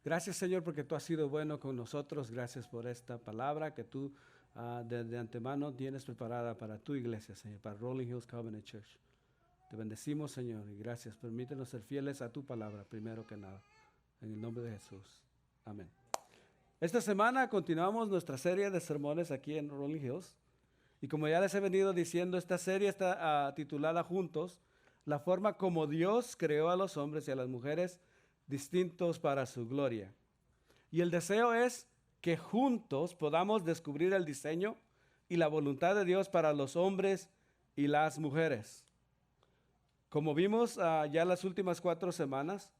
Gracias, Señor, porque tú has sido bueno con nosotros. Gracias por esta palabra que tú de antemano tienes preparada para tu iglesia, Señor, para Rolling Hills Covenant Church. Te bendecimos, Señor, y gracias. Permítenos ser fieles a tu palabra, primero que nada. En el nombre de Jesús. Amén. Esta semana continuamos nuestra serie de sermones aquí en Rolling Hills. Y como ya les he venido diciendo, esta serie está titulada Juntos, la forma como Dios creó a los hombres y a las mujeres distintos para su gloria. Y el deseo es que juntos podamos descubrir el diseño y la voluntad de Dios para los hombres y las mujeres. Como vimos ya las últimas 4 semanas,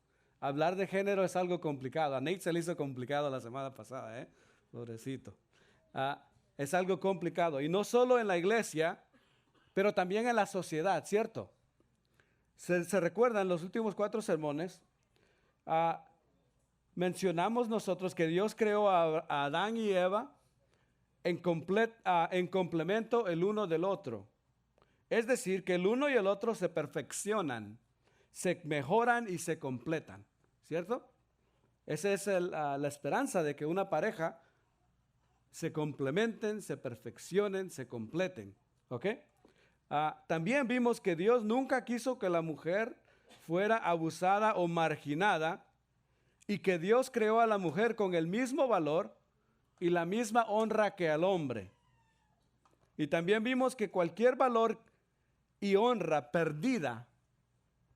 hablar de género es algo complicado. A Nate se le hizo complicado la semana pasada, pobrecito. Es algo complicado. Y no solo en la iglesia, pero también en la sociedad, ¿cierto? Se recuerdan los últimos 4 sermones. Mencionamos nosotros que Dios creó a Adán y Eva en complemento el uno del otro. Es decir, que el uno y el otro se perfeccionan, se mejoran y se completan, ¿cierto? Esa es la esperanza de que una pareja se complementen, se perfeccionen, se completen, ¿ok? También vimos que Dios nunca quiso que la mujer fuera abusada o marginada y que Dios creó a la mujer con el mismo valor y la misma honra que al hombre. Y también vimos que cualquier valor y honra perdida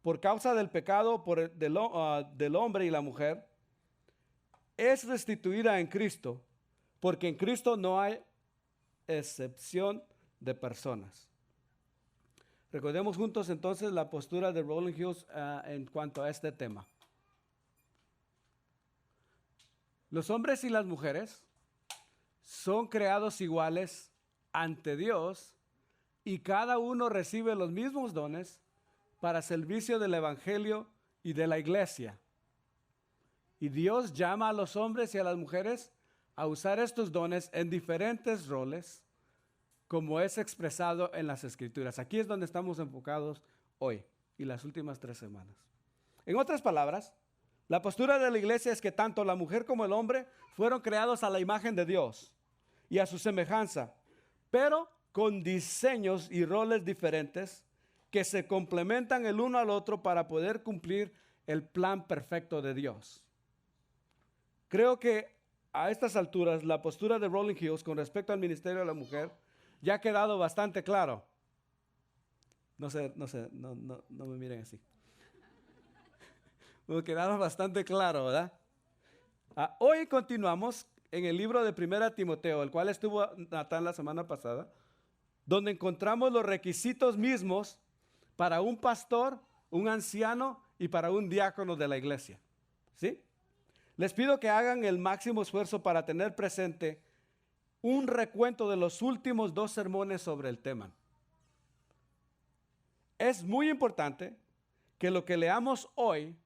por causa del pecado del hombre y la mujer es restituida en Cristo, porque en Cristo no hay excepción de personas. Recordemos juntos entonces la postura de Rolling Hills en cuanto a este tema. Los hombres y las mujeres son creados iguales ante Dios y cada uno recibe los mismos dones para servicio del evangelio y de la iglesia. Y Dios llama a los hombres y a las mujeres a usar estos dones en diferentes roles, como es expresado en las Escrituras. Aquí es donde estamos enfocados hoy y las últimas 3 semanas. En otras palabras, la postura de la iglesia es que tanto la mujer como el hombre fueron creados a la imagen de Dios y a su semejanza, pero con diseños y roles diferentes que se complementan el uno al otro para poder cumplir el plan perfecto de Dios. Creo que a estas alturas la postura de Rolling Hills con respecto al ministerio de la mujer ya ha quedado bastante claro. No me miren así. Me quedaron bastante claro, ¿verdad? Hoy continuamos en el libro de 1 Timoteo, el cual estuvo Natán la semana pasada, donde encontramos los requisitos mismos para un pastor, un anciano y para un diácono de la iglesia. ¿Sí? Les pido que hagan el máximo esfuerzo para tener presente un recuento de los últimos 2 sermones sobre el tema. Es muy importante que lo que leamos hoy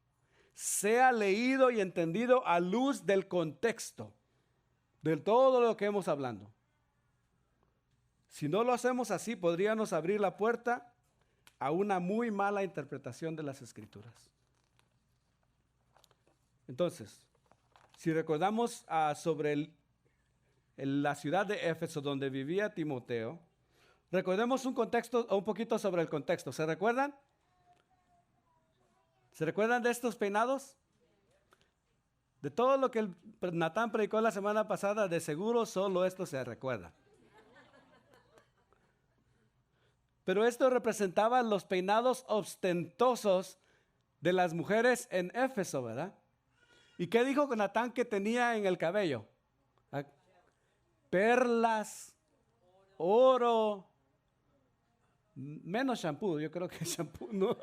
sea leído y entendido a luz del contexto de todo lo que hemos hablado. Si no lo hacemos así, podríamos abrir la puerta a una muy mala interpretación de las Escrituras. Entonces, si recordamos sobre la ciudad de Éfeso donde vivía Timoteo, recordemos un poquito sobre el contexto. ¿Se recuerdan? ¿Se recuerdan de estos peinados? De todo lo que Natán predicó la semana pasada, de seguro solo esto se recuerda. Pero esto representaba los peinados ostentosos de las mujeres en Éfeso, ¿verdad? ¿Y qué dijo Natán que tenía en el cabello? Perlas, oro, menos shampoo, yo creo que shampoo no.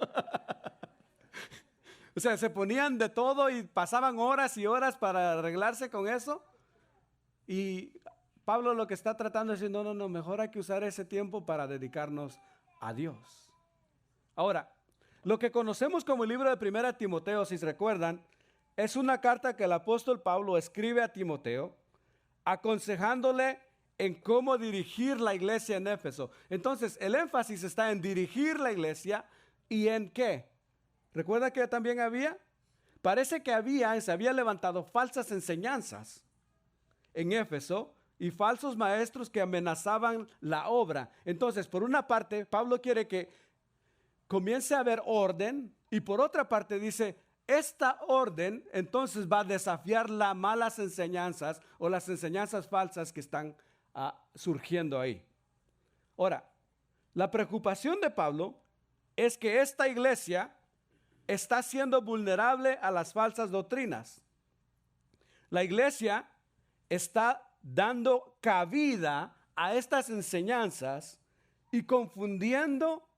O sea, se ponían de todo y pasaban horas y horas para arreglarse con eso. Y Pablo lo que está tratando es decir, no, mejor hay que usar ese tiempo para dedicarnos a Dios. Ahora, lo que conocemos como el libro de 1 Timoteo, si se recuerdan, es una carta que el apóstol Pablo escribe a Timoteo, aconsejándole en cómo dirigir la iglesia en Éfeso. Entonces, el énfasis está en dirigir la iglesia y en ¿qué? ¿Recuerda que también había? parece que se había levantado falsas enseñanzas en Éfeso y falsos maestros que amenazaban la obra. Entonces, por una parte, Pablo quiere que comience a haber orden, y por otra parte dice, esta orden entonces va a desafiar las malas enseñanzas o las enseñanzas falsas que están surgiendo ahí. Ahora, la preocupación de Pablo es que esta iglesia está siendo vulnerable a las falsas doctrinas. La iglesia está dando cabida a estas enseñanzas y confundiendo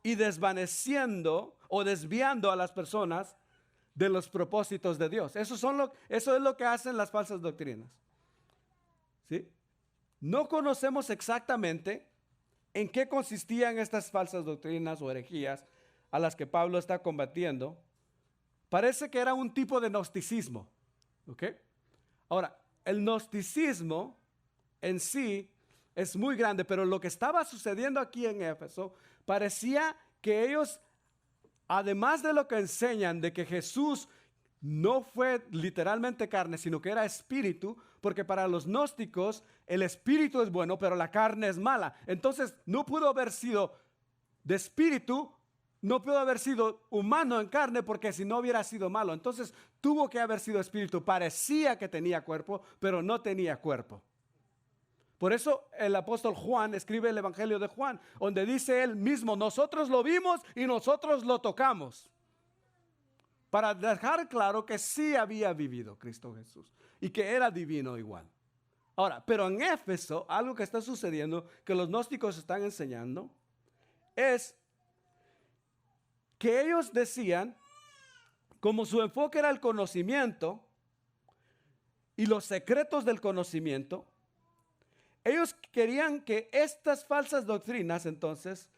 y desvaneciendo o desviando a las personas de los propósitos de Dios. Eso es lo que hacen las falsas doctrinas. ¿Sí? No conocemos exactamente en qué consistían estas falsas doctrinas o herejías a las que Pablo está combatiendo. Parece que era un tipo de gnosticismo. ¿Ok? Ahora, el gnosticismo en sí es muy grande, pero lo que estaba sucediendo aquí en Éfeso parecía que ellos, además de lo que enseñan de que Jesús no fue literalmente carne, sino que era espíritu, porque para los gnósticos el espíritu es bueno, pero la carne es mala. Entonces no pudo haber sido de espíritu, no pudo haber sido humano en carne, porque si no hubiera sido malo. Entonces tuvo que haber sido espíritu. Parecía que tenía cuerpo, pero no tenía cuerpo. Por eso el apóstol Juan escribe el Evangelio de Juan, donde dice él mismo, nosotros lo vimos y nosotros lo tocamos. Para dejar claro que sí había vivido Cristo Jesús y que era divino igual. Ahora, pero en Éfeso, algo que está sucediendo, que los gnósticos están enseñando, es que ellos decían, como su enfoque era el conocimiento y los secretos del conocimiento, ellos querían que estas falsas doctrinas entonces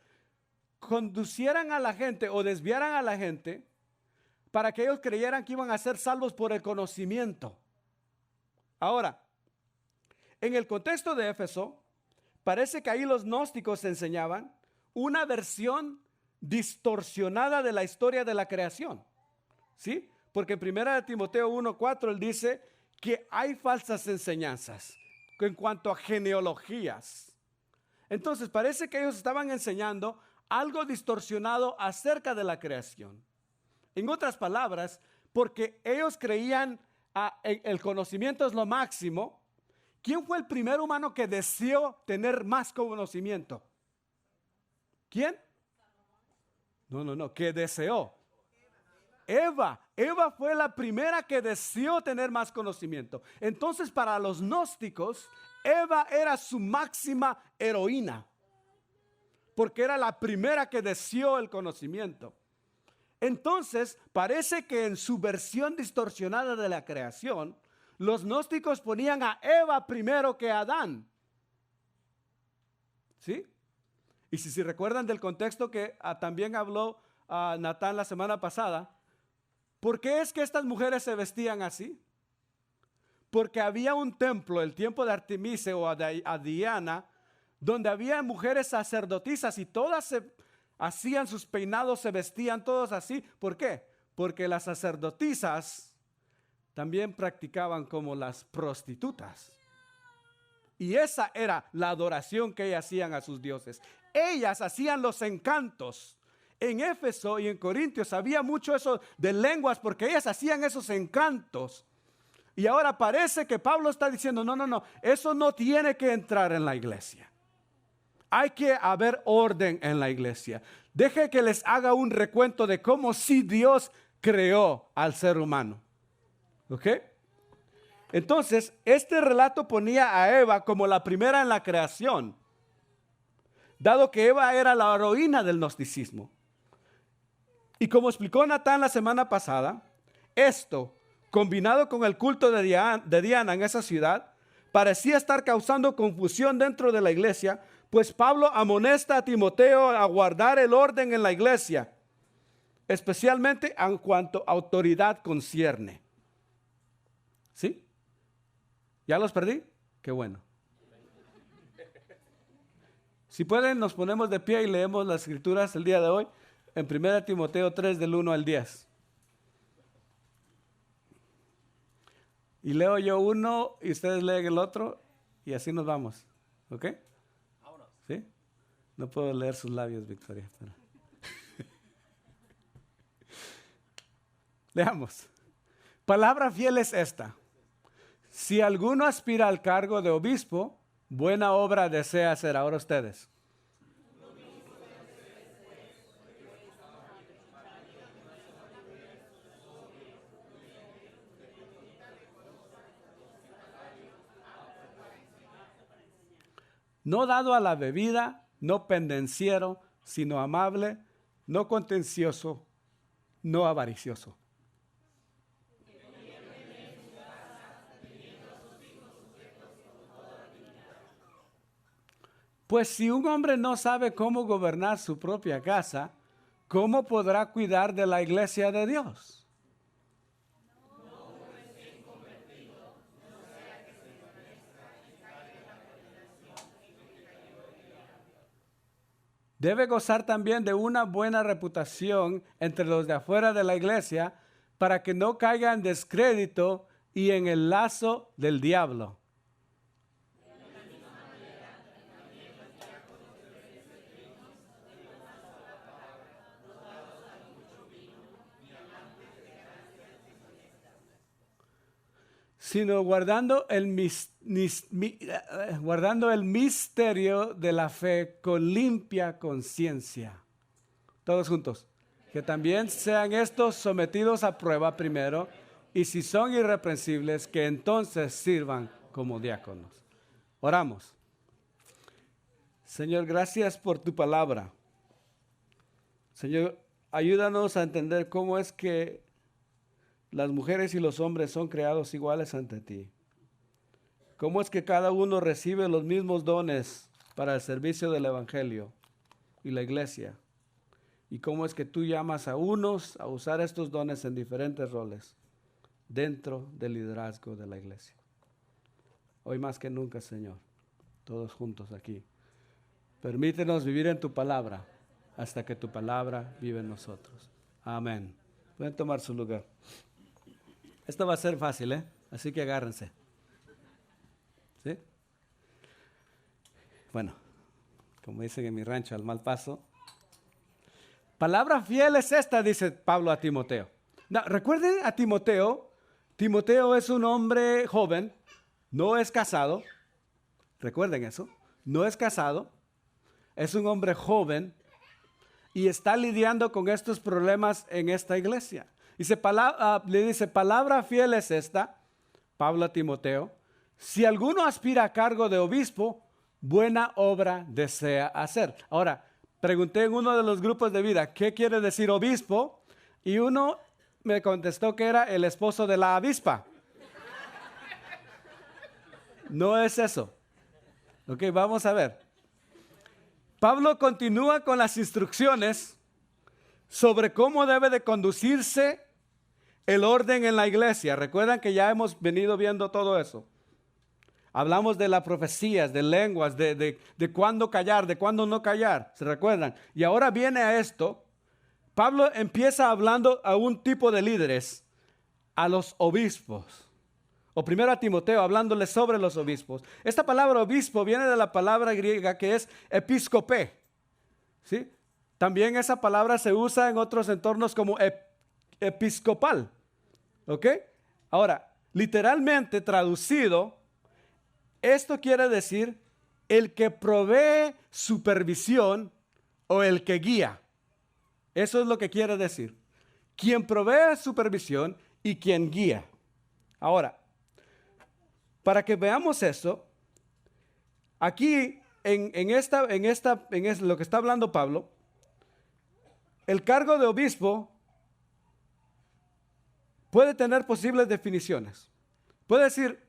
conducieran a la gente o desviaran a la gente para que ellos creyeran que iban a ser salvos por el conocimiento. Ahora, en el contexto de Éfeso, parece que ahí los gnósticos enseñaban una versión distorsionada de la historia de la creación. ¿Sí? Porque en 1 Timoteo 1:4 él dice que hay falsas enseñanzas en cuanto a genealogías. Entonces parece que ellos estaban enseñando algo distorsionado acerca de la creación. En otras palabras, porque ellos creían el conocimiento es lo máximo. ¿Quién fue el primer humano que deseó tener más conocimiento? ¿Quién? No, que deseó. Eva fue la primera que deseó tener más conocimiento. Entonces, para los gnósticos, Eva era su máxima heroína, porque era la primera que deseó el conocimiento. Entonces, parece que en su versión distorsionada de la creación, los gnósticos ponían a Eva primero que a Adán. ¿Sí? Y si recuerdan del contexto que también habló Natán la semana pasada, ¿por qué es que estas mujeres se vestían así? Porque había un templo, el tiempo de Artemisa o a Diana, donde había mujeres sacerdotisas y todas hacían sus peinados, se vestían todos así. ¿Por qué? Porque las sacerdotisas también practicaban como las prostitutas. Y esa era la adoración que ellas hacían a sus dioses. Ellas hacían los encantos. En Éfeso y en Corintios había mucho eso de lenguas, porque ellas hacían esos encantos. Y ahora parece que Pablo está diciendo, no, eso no tiene que entrar en la iglesia. Hay que haber orden en la iglesia. Deje que les haga un recuento de cómo sí Dios creó al ser humano. ¿Ok? Entonces, este relato ponía a Eva como la primera en la creación, dado que Eva era la heroína del gnosticismo. Y como explicó Natán la semana pasada, esto, combinado con el culto de Diana en esa ciudad, parecía estar causando confusión dentro de la iglesia, pues Pablo amonesta a Timoteo a guardar el orden en la iglesia, especialmente en cuanto a autoridad concierne. ¿Sí? ¿Ya los perdí? Qué bueno. Si pueden, nos ponemos de pie y leemos las escrituras el día de hoy en 1 Timoteo 3 del 1 al 10. Y leo yo uno y ustedes leen el otro y así nos vamos. ¿Ok? ¿Sí? No puedo leer sus labios, Victoria. Pero... Leamos. Palabra fiel es esta. Si alguno aspira al cargo de obispo, buena obra desea hacer. Ahora ustedes. No dado a la bebida, no pendenciero, sino amable, no contencioso, no avaricioso. Pues si un hombre no sabe cómo gobernar su propia casa, ¿cómo podrá cuidar de la iglesia de Dios? Debe gozar también de una buena reputación entre los de afuera de la iglesia para que no caiga en descrédito y en el lazo del diablo. Sino guardando el misterio de la fe con limpia conciencia. Todos juntos. Que también sean estos sometidos a prueba primero, y si son irreprensibles, que entonces sirvan como diáconos. Oramos. Señor, gracias por tu palabra. Señor, ayúdanos a entender cómo es que las mujeres y los hombres son creados iguales ante ti. ¿Cómo es que cada uno recibe los mismos dones para el servicio del evangelio y la iglesia? ¿Y cómo es que tú llamas a unos a usar estos dones en diferentes roles dentro del liderazgo de la iglesia? Hoy más que nunca, Señor, todos juntos aquí, permítenos vivir en tu palabra hasta que tu palabra vive en nosotros. Amén. Pueden tomar su lugar. Esto va a ser fácil, así que agárrense. ¿Sí? Bueno, como dicen en mi rancho, al mal paso. Palabra fiel es esta, dice Pablo a Timoteo. No, recuerden a Timoteo. Timoteo es un hombre joven, no es casado. Recuerden eso. No es casado. Es un hombre joven y está lidiando con estos problemas en esta iglesia. Le dice, palabra fiel es esta, Pablo a Timoteo, si alguno aspira a cargo de obispo, buena obra desea hacer. Ahora, pregunté en uno de los grupos de vida, ¿qué quiere decir obispo? Y uno me contestó que era el esposo de la avispa. No es eso. Ok, vamos a ver. Pablo continúa con las instrucciones sobre cómo debe de conducirse el orden en la iglesia. Recuerdan que ya hemos venido viendo todo eso. Hablamos de las profecías, de lenguas, de cuándo callar, de cuándo no callar. ¿Se recuerdan? Y ahora viene a esto. Pablo empieza hablando a un tipo de líderes, a los obispos. O primero a Timoteo, hablándoles sobre los obispos. Esta palabra obispo viene de la palabra griega que es episcopé. ¿Sí? También esa palabra se usa en otros entornos como episcopal. ¿Ok? Ahora, literalmente traducido, esto quiere decir el que provee supervisión o el que guía. Eso es lo que quiere decir. Quien provee supervisión y quien guía. Ahora, para que veamos eso, aquí en lo que está hablando Pablo, el cargo de obispo puede tener posibles definiciones. Puede decir,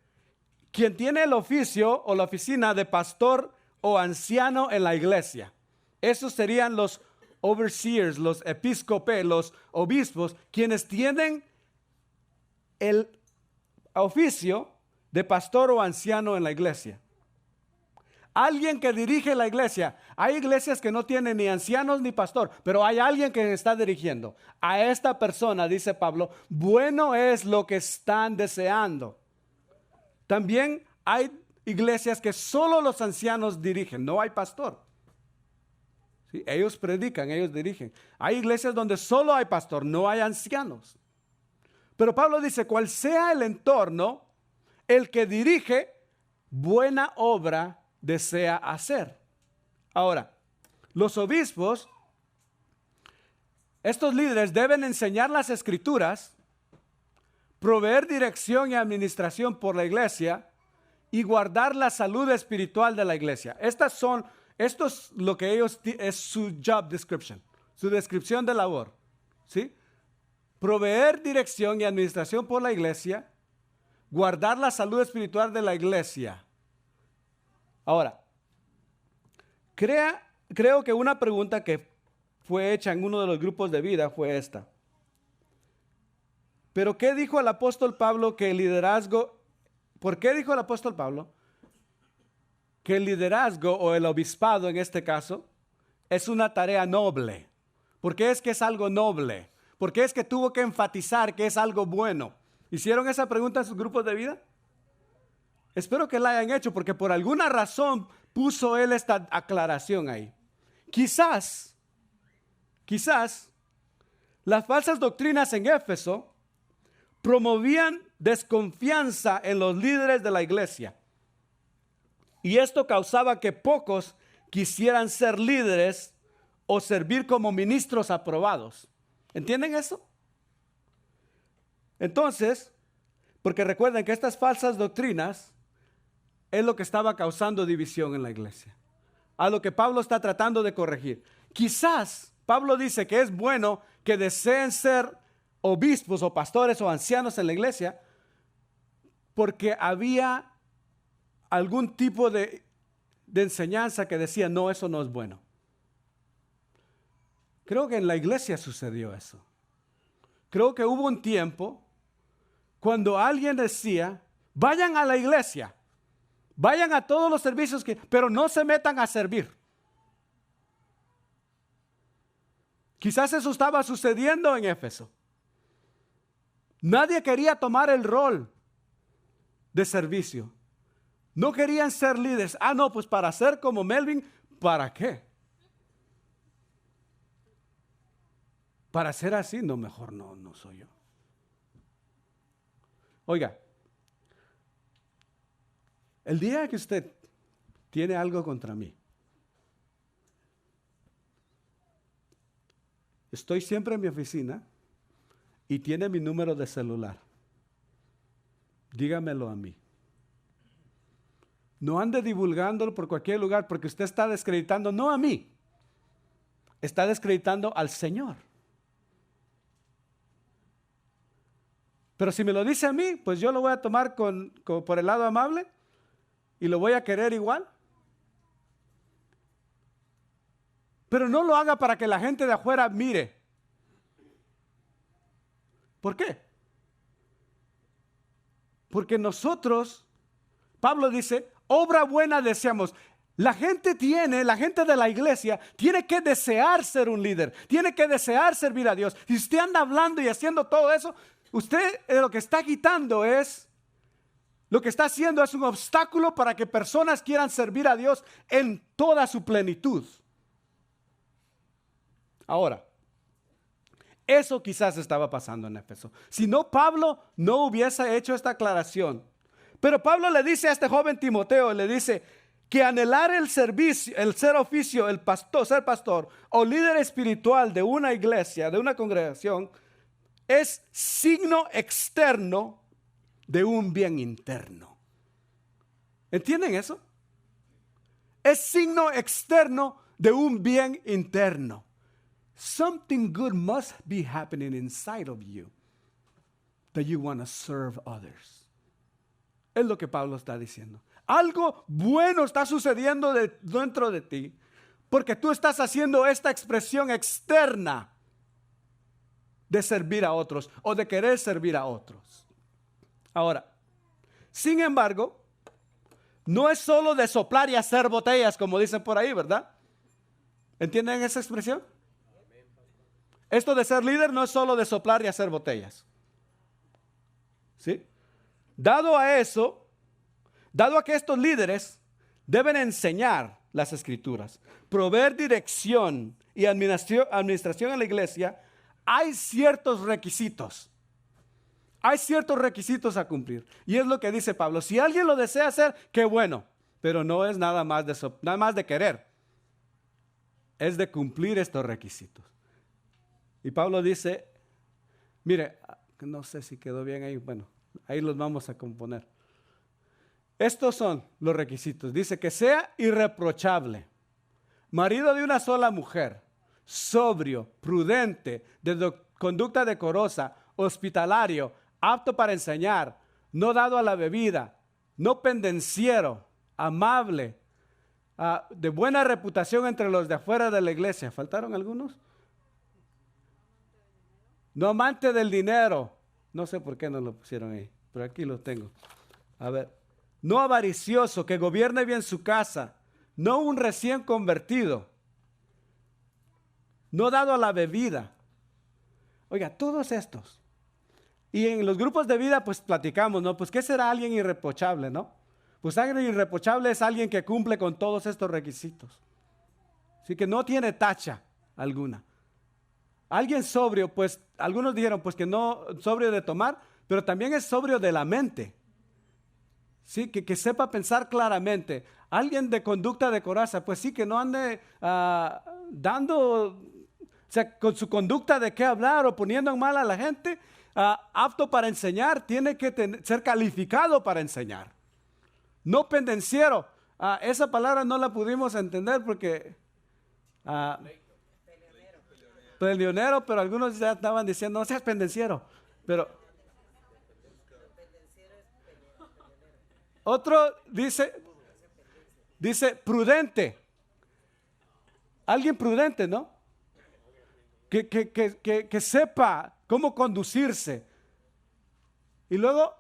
quien tiene el oficio o la oficina de pastor o anciano en la iglesia. Esos serían los overseers, los episcopes, los obispos, quienes tienen el oficio de pastor o anciano en la iglesia. Alguien que dirige la iglesia. Hay iglesias que no tienen ni ancianos ni pastor, pero hay alguien que está dirigiendo. A esta persona, dice Pablo, bueno es lo que están deseando. También hay iglesias que solo los ancianos dirigen, no hay pastor. ¿Sí? Ellos predican, ellos dirigen. Hay iglesias donde solo hay pastor, no hay ancianos. Pero Pablo dice, cual sea el entorno, el que dirige, buena obra desea hacer. Ahora, los obispos, estos líderes deben enseñar las escrituras, proveer dirección y administración por la iglesia y guardar la salud espiritual de la iglesia. Esto es lo que ellos, es su job description, su descripción de labor, ¿sí? Proveer dirección y administración por la iglesia, guardar la salud espiritual de la iglesia. Ahora, creo que una pregunta que fue hecha en uno de los grupos de vida fue esta. ¿Pero qué dijo el apóstol Pablo que el liderazgo, por qué dijo el apóstol Pablo que el liderazgo o el obispado en este caso es una tarea noble? ¿Por qué es que es algo noble? ¿Por qué es que tuvo que enfatizar que es algo bueno? ¿Hicieron esa pregunta en sus grupos de vida? Espero que la hayan hecho porque por alguna razón puso él esta aclaración ahí. Quizás las falsas doctrinas en Éfeso promovían desconfianza en los líderes de la iglesia. Y esto causaba que pocos quisieran ser líderes o servir como ministros aprobados. ¿Entienden eso? Entonces, porque recuerden que estas falsas doctrinas es lo que estaba causando división en la iglesia, a lo que Pablo está tratando de corregir. Quizás Pablo dice que es bueno que deseen ser obispos o pastores o ancianos en la iglesia porque había algún tipo de enseñanza que decía, no, eso no es bueno. Creo que en la iglesia sucedió eso. Creo que hubo un tiempo cuando alguien decía, vayan a la iglesia, vayan a todos los servicios, pero no se metan a servir. Quizás eso estaba sucediendo en Éfeso. Nadie quería tomar el rol de servicio. No querían ser líderes. No, pues para ser como Melvin, ¿para qué? Para ser así, no, mejor no soy yo. Oiga, el día que usted tiene algo contra mí, estoy siempre en mi oficina y tiene mi número de celular. Dígamelo a mí. No ande divulgándolo por cualquier lugar porque usted está descreditando, no a mí, está descreditando al Señor. Pero si me lo dice a mí, pues yo lo voy a tomar por el lado amable y lo voy a querer igual. Pero no lo haga para que la gente de afuera mire. ¿Por qué? Porque nosotros, Pablo dice, obra buena deseamos. La gente de la iglesia tiene que desear ser un líder, tiene que desear servir a Dios. Si usted anda hablando y haciendo todo eso, usted lo que está quitando lo que está haciendo es un obstáculo para que personas quieran servir a Dios en toda su plenitud. Ahora, eso quizás estaba pasando en Éfeso. Si no, Pablo no hubiese hecho esta aclaración. Pero Pablo le dice a este joven Timoteo, le dice que anhelar el servicio, el ser oficio, ser pastor o líder espiritual de una iglesia, de una congregación, es signo externo de un bien interno. ¿Entienden eso? Es signo externo de un bien interno. Something good must be happening inside of you that you want to serve others. Es lo que Pablo está diciendo. Algo bueno está sucediendo dentro de ti porque tú estás haciendo esta expresión externa de servir a otros o de querer servir a otros. Ahora, sin embargo, no es solo de soplar y hacer botellas como dicen por ahí, ¿verdad? ¿Entienden esa expresión? Esto de ser líder no es solo de soplar y hacer botellas. ¿Sí? Dado a eso, Dado a que estos líderes deben enseñar las escrituras, proveer dirección y administración en la iglesia, hay ciertos requisitos. Hay ciertos requisitos a cumplir. Y es lo que dice Pablo. Si alguien lo desea hacer, qué bueno. Pero no es nada más de querer. Es de cumplir estos requisitos. Y Pablo dice, mire, no sé si quedó bien ahí. Bueno, ahí los vamos a componer. Estos son los requisitos. Dice que sea irreprochable, marido de una sola mujer, sobrio, prudente, de conducta decorosa, hospitalario, apto para enseñar, no dado a la bebida, no pendenciero, amable, de buena reputación entre los de afuera de la iglesia. ¿Faltaron algunos? No amante del dinero. No sé por qué no lo pusieron ahí, pero aquí lo tengo. A ver. No avaricioso, que gobierne bien su casa, no un recién convertido, no dado a la bebida. Oiga, todos estos. Y en los grupos de vida pues platicamos, ¿no? Pues ¿qué será alguien irreprochable, no? Pues alguien irreprochable es alguien que cumple con todos estos requisitos. Así que no tiene tacha alguna. Alguien sobrio, pues algunos dijeron pues que no sobrio de tomar, pero también es sobrio de la mente. Sí, que sepa pensar claramente. Alguien de conducta decorosa, pues sí, que no ande dando, o sea, con su conducta de qué hablar o poniendo en mal a la gente. Apto para enseñar, tiene que ser calificado para enseñar. No pendenciero. Esa palabra no la pudimos entender porque peleonero, pero algunos ya estaban diciendo, no seas pendenciero. Pero otro dice prudente. Alguien prudente, ¿no? Que sepa cómo conducirse. Y luego,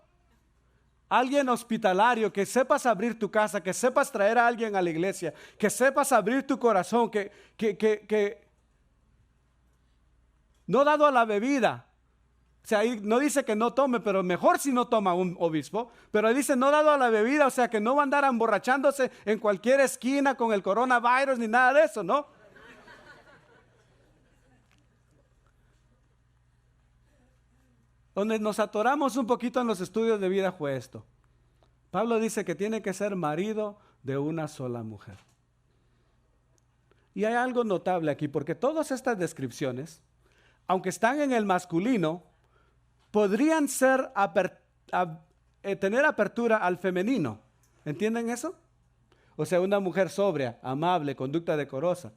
alguien hospitalario, que sepas abrir tu casa, que sepas traer a alguien a la iglesia, que sepas abrir tu corazón, que no dado a la bebida. O sea, ahí no dice que no tome, pero mejor si no toma un obispo. Pero dice no dado a la bebida, o sea que no va a andar emborrachándose en cualquier esquina con el coronavirus ni nada de eso, ¿no? Donde nos atoramos un poquito en los estudios de vida fue esto. Pablo dice que tiene que ser marido de una sola mujer. Y hay algo notable aquí, porque todas estas descripciones, aunque están en el masculino, podrían ser tener apertura al femenino. ¿Entienden eso? O sea, una mujer sobria, amable, conducta decorosa.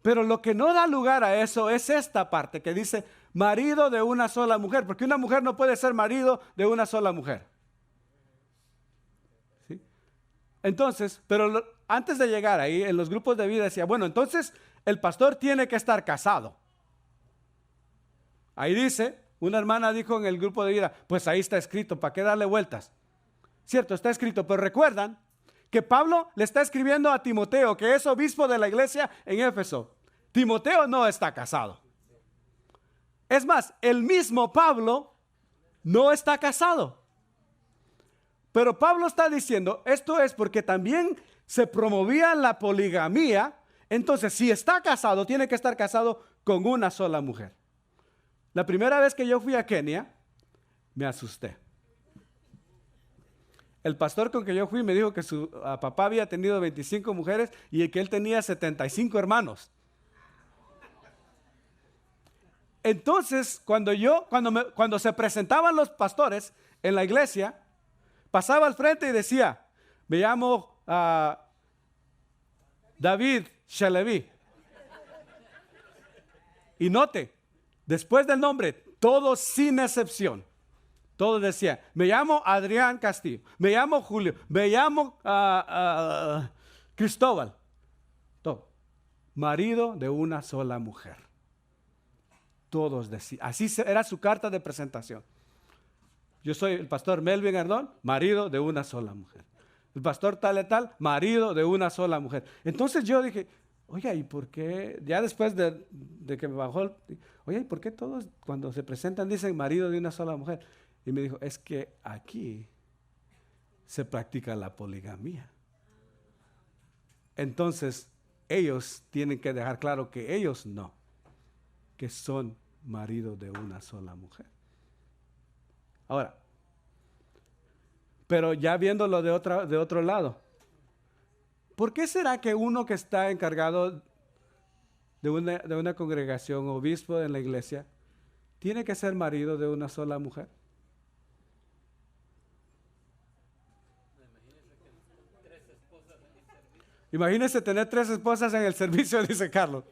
Pero lo que no da lugar a eso es esta parte que dice marido de una sola mujer, porque una mujer no puede ser marido de una sola mujer. ¿Sí? Entonces, pero antes de llegar ahí, en los grupos de vida decía, bueno, entonces el pastor tiene que estar casado. Ahí dice, una hermana dijo en el grupo de vida, pues ahí está escrito, ¿para qué darle vueltas? Cierto, está escrito, pero recuerdan que Pablo le está escribiendo a Timoteo, que es obispo de la iglesia en Éfeso. Timoteo no está casado. Es más, el mismo Pablo no está casado. Pero Pablo está diciendo, esto es porque también se promovía la poligamía. Entonces, si está casado, tiene que estar casado con una sola mujer. La primera vez que yo fui a Kenia, me asusté. El pastor con que yo fui me dijo que su papá había tenido 25 mujeres y que él tenía 75 hermanos. Entonces, cuando se presentaban los pastores en la iglesia, pasaba al frente y decía, me llamo David Shalevi. Y note, después del nombre, todos sin excepción, todos decían, me llamo Adrián Castillo, me llamo Julio, me llamo Cristóbal. Todo. Marido de una sola mujer. Todos decían, así era su carta de presentación. Yo soy el pastor Melvin Ardón, marido de una sola mujer. El pastor tal y tal, marido de una sola mujer. Entonces yo dije, oiga, ¿y por qué? Ya después de que me bajó, oye, ¿y por qué todos cuando se presentan dicen marido de una sola mujer? Y me dijo, es que aquí se practica la poligamia. Entonces, ellos tienen que dejar claro que ellos no, que son maridos de una sola mujer. Ahora, pero ya viéndolo de otro lado, ¿por qué será que uno que está encargado de una congregación, obispo en la iglesia, tiene que ser marido de una sola mujer? Imagínese tener 3 esposas en el servicio, dice Carlos.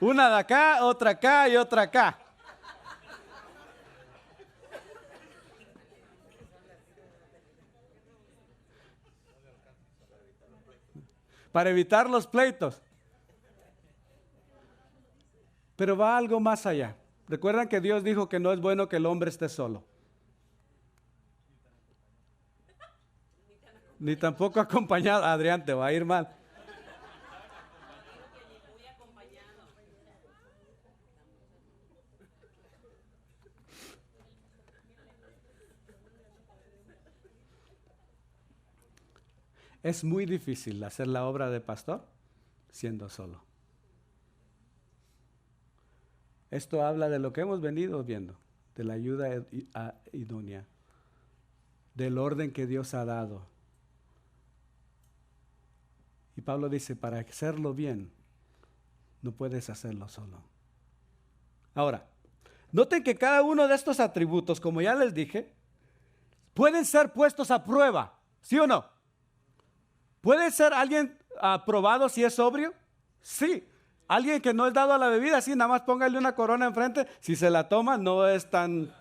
Una de acá, otra acá y otra acá. Para evitar los pleitos. Pero va algo más allá. Recuerdan que Dios dijo que no es bueno que el hombre esté solo. Ni tampoco acompañado. Adrián, te va a ir mal. Es muy difícil hacer la obra de pastor siendo solo. Esto habla de lo que hemos venido viendo, de la ayuda idónea, del orden que Dios ha dado. Y Pablo dice, para hacerlo bien, no puedes hacerlo solo. Ahora, noten que cada uno de estos atributos, como ya les dije, pueden ser puestos a prueba, ¿sí o no? ¿Puede ser alguien aprobado si es sobrio? Sí. Alguien que no es dado a la bebida, sí, nada más póngale una corona enfrente. Si se la toma, no es tan...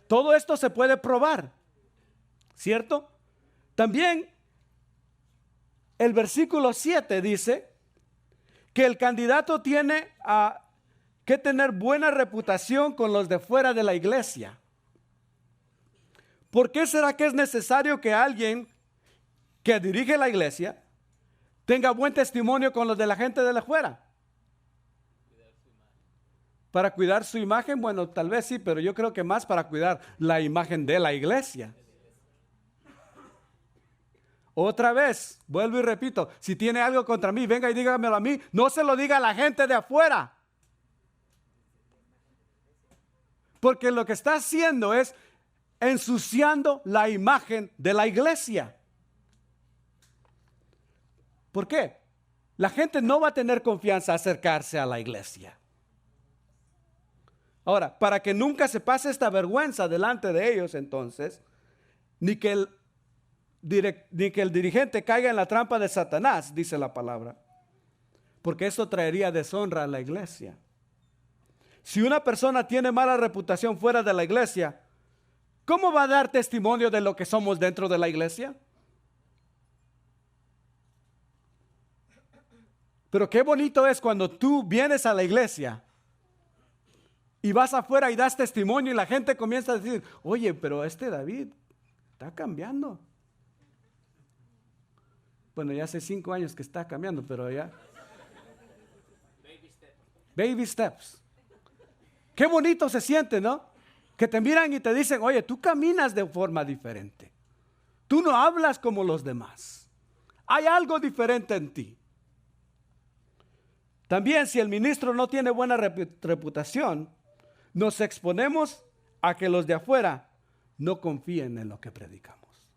Todo esto se puede probar, ¿cierto? También el versículo 7 dice que el candidato tiene que tener buena reputación con los de fuera de la iglesia. ¿Por qué será que es necesario que alguien que dirige la iglesia tenga buen testimonio con los de la gente de la afuera? Para cuidar su imagen, bueno, tal vez sí, pero yo creo que más para cuidar la imagen de la iglesia. Otra vez, vuelvo y repito, si tiene algo contra mí, venga y dígamelo a mí, no se lo diga a la gente de afuera. Porque lo que está haciendo es ensuciando la imagen de la iglesia. ¿Por qué? La gente no va a tener confianza a acercarse a la iglesia. Ahora, para que nunca se pase esta vergüenza delante de ellos, entonces, ni que el dirigente caiga en la trampa de Satanás, dice la palabra, porque eso traería deshonra a la iglesia. Si una persona tiene mala reputación fuera de la iglesia, ¿cómo va a dar testimonio de lo que somos dentro de la iglesia? Pero qué bonito es cuando tú vienes a la iglesia y vas afuera y das testimonio y la gente comienza a decir, oye, pero David está cambiando. Bueno, ya hace 5 años que está cambiando, pero ya. Baby steps. Qué bonito se siente, ¿no? Que te miran y te dicen, oye, tú caminas de forma diferente. Tú no hablas como los demás. Hay algo diferente en ti. También si el ministro no tiene buena reputación, nos exponemos a que los de afuera no confíen en lo que predicamos.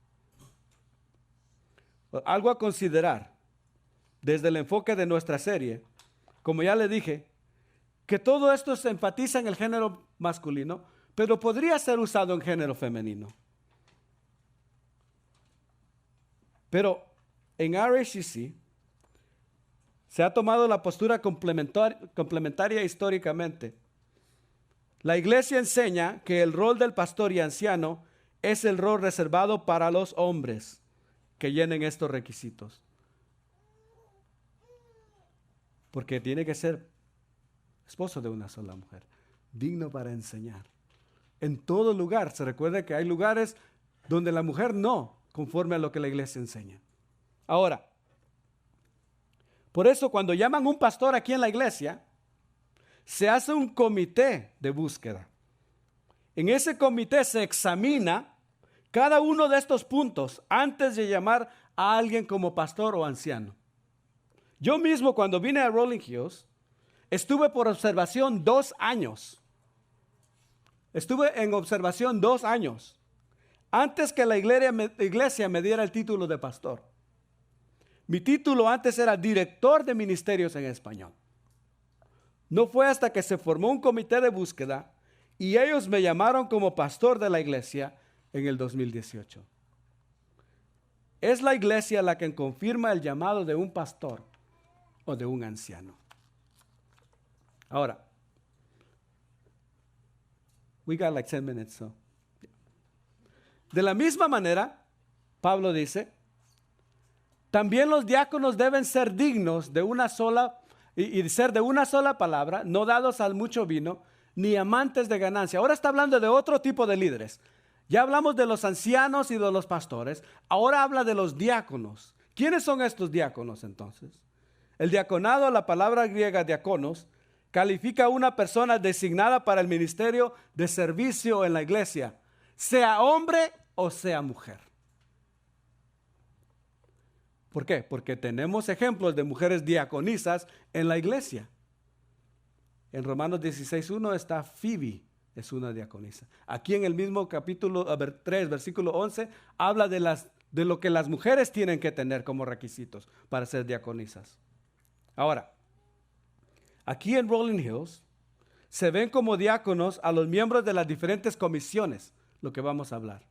Algo a considerar desde el enfoque de nuestra serie, como ya le dije, que todo esto se enfatiza en el género masculino, pero podría ser usado en género femenino. Pero en RHCC se ha tomado la postura complementaria históricamente. La iglesia enseña que el rol del pastor y anciano es el rol reservado para los hombres que llenen estos requisitos. Porque tiene que ser esposo de una sola mujer, digno para enseñar. En todo lugar, se recuerda que hay lugares donde la mujer no, conforme a lo que la iglesia enseña. Ahora, por eso cuando llaman un pastor aquí en la iglesia, se hace un comité de búsqueda. En ese comité se examina cada uno de estos puntos antes de llamar a alguien como pastor o anciano. Yo mismo, cuando vine a Rolling Hills, estuve por observación 2 años. Estuve en observación 2 años antes que la iglesia me diera el título de pastor. Mi título antes era director de ministerios en español. No fue hasta que se formó un comité de búsqueda y ellos me llamaron como pastor de la iglesia en el 2018. Es la iglesia la que confirma el llamado de un pastor o de un anciano. Ahora, we got like 10 minutes, so. De la misma manera, Pablo dice, también los diáconos deben ser dignos de una sola y ser de una sola palabra, no dados al mucho vino, ni amantes de ganancia. Ahora está hablando de otro tipo de líderes. Ya hablamos de los ancianos y de los pastores. Ahora habla de los diáconos. ¿Quiénes son estos diáconos entonces? El diaconado, la palabra griega diaconos, califica a una persona designada para el ministerio de servicio en la iglesia, sea hombre o sea mujer. ¿Por qué? Porque tenemos ejemplos de mujeres diaconisas en la iglesia. En Romanos 16:1 está Phoebe, es una diaconisa. Aquí en el mismo capítulo 3, versículo 11, habla de lo que las mujeres tienen que tener como requisitos para ser diaconisas. Ahora, aquí en Rolling Hills se ven como diáconos a los miembros de las diferentes comisiones, lo que vamos a hablar,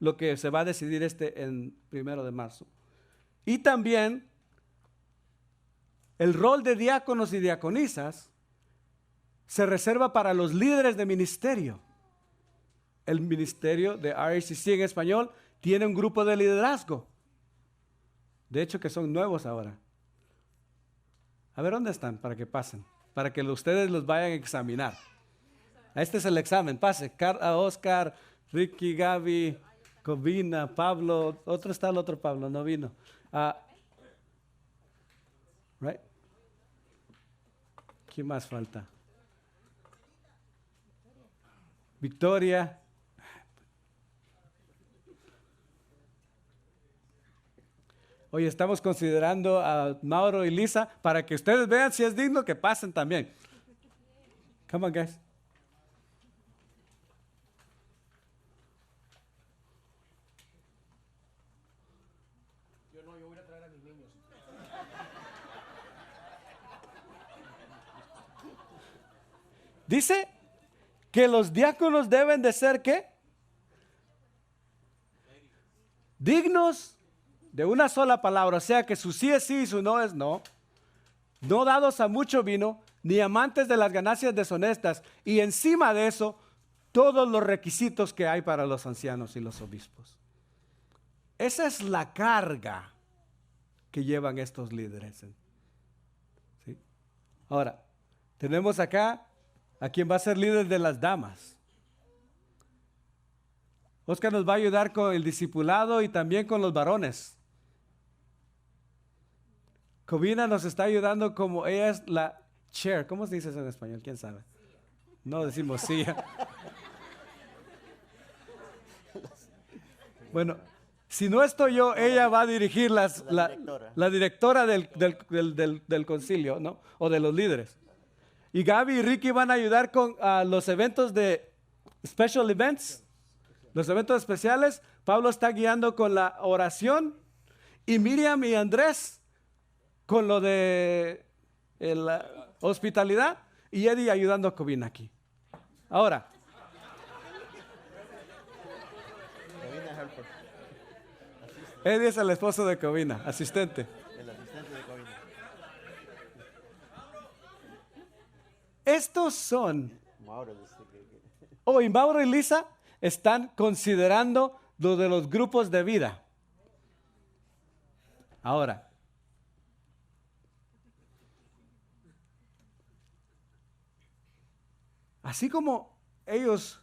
lo que se va a decidir en 1 de marzo. Y también el rol de diáconos y diaconisas se reserva para los líderes de ministerio. El ministerio de RACC en español tiene un grupo de liderazgo. De hecho, que son nuevos ahora. A ver, ¿dónde están? Para que pasen, para que ustedes los vayan a examinar. Este es el examen. Pase. Oscar, Ricky, Gaby, Covina, Pablo. Otro está el otro Pablo, no vino. Right? ¿Quién más falta? Victoria. Hoy estamos considerando a Mauro y Lisa para que ustedes vean si es digno que pasen también. Come on, guys. Yo voy a traer a mis niños. Dice que los diáconos deben de ser ¿qué? Dignos de una sola palabra, o sea que su sí es sí y su no es no, no dados a mucho vino, ni amantes de las ganancias deshonestas, y encima de eso, todos los requisitos que hay para los ancianos y los obispos. Esa es la carga que llevan estos líderes. ¿Sí? Ahora, tenemos acá a quien va a ser líder de las damas. Oscar nos va a ayudar con el discipulado y también con los varones. Covina nos está ayudando como ella es la chair. ¿Cómo se dice eso en español? ¿Quién sabe? No decimos silla. Bueno, si no estoy yo, ella va a dirigir la directora del concilio, ¿no? O de los líderes. Y Gaby y Ricky van a ayudar con los eventos de special events, los eventos especiales. Pablo está guiando con la oración y Miriam y Andrés con lo de la hospitalidad y Eddie ayudando a Covina aquí. Ahora. Eddie es el esposo de Covina, asistente. El asistente de Covina. Estos son, Mauro. y Mauro y Lisa están considerando lo de los grupos de vida. Ahora, así como ellos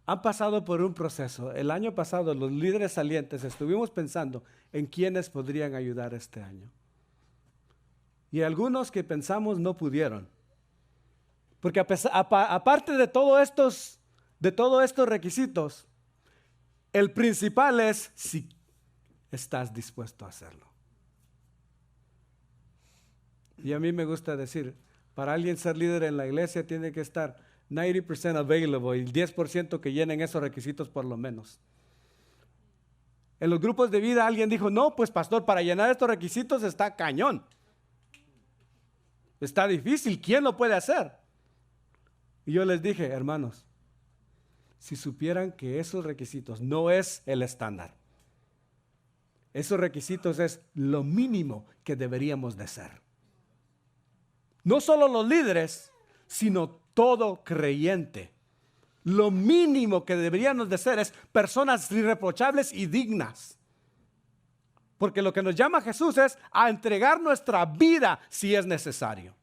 han pasado por un proceso, el año pasado los líderes salientes estuvimos pensando en quiénes podrían ayudar este año. Y algunos que pensamos no pudieron. Porque aparte de todos estos requisitos, el principal es si estás dispuesto a hacerlo. Y a mí me gusta decir, para alguien ser líder en la iglesia tiene que estar 90% available y el 10% que llenen esos requisitos por lo menos. En los grupos de vida alguien dijo, no, pues pastor, para llenar estos requisitos está cañón. Está difícil, ¿quién lo puede hacer? Y yo les dije, hermanos, si supieran que esos requisitos no es el estándar, esos requisitos es lo mínimo que deberíamos de ser. No solo los líderes, sino todo creyente. Lo mínimo que deberíamos de ser es personas irreprochables y dignas. Porque lo que nos llama Jesús es a entregar nuestra vida si es necesario.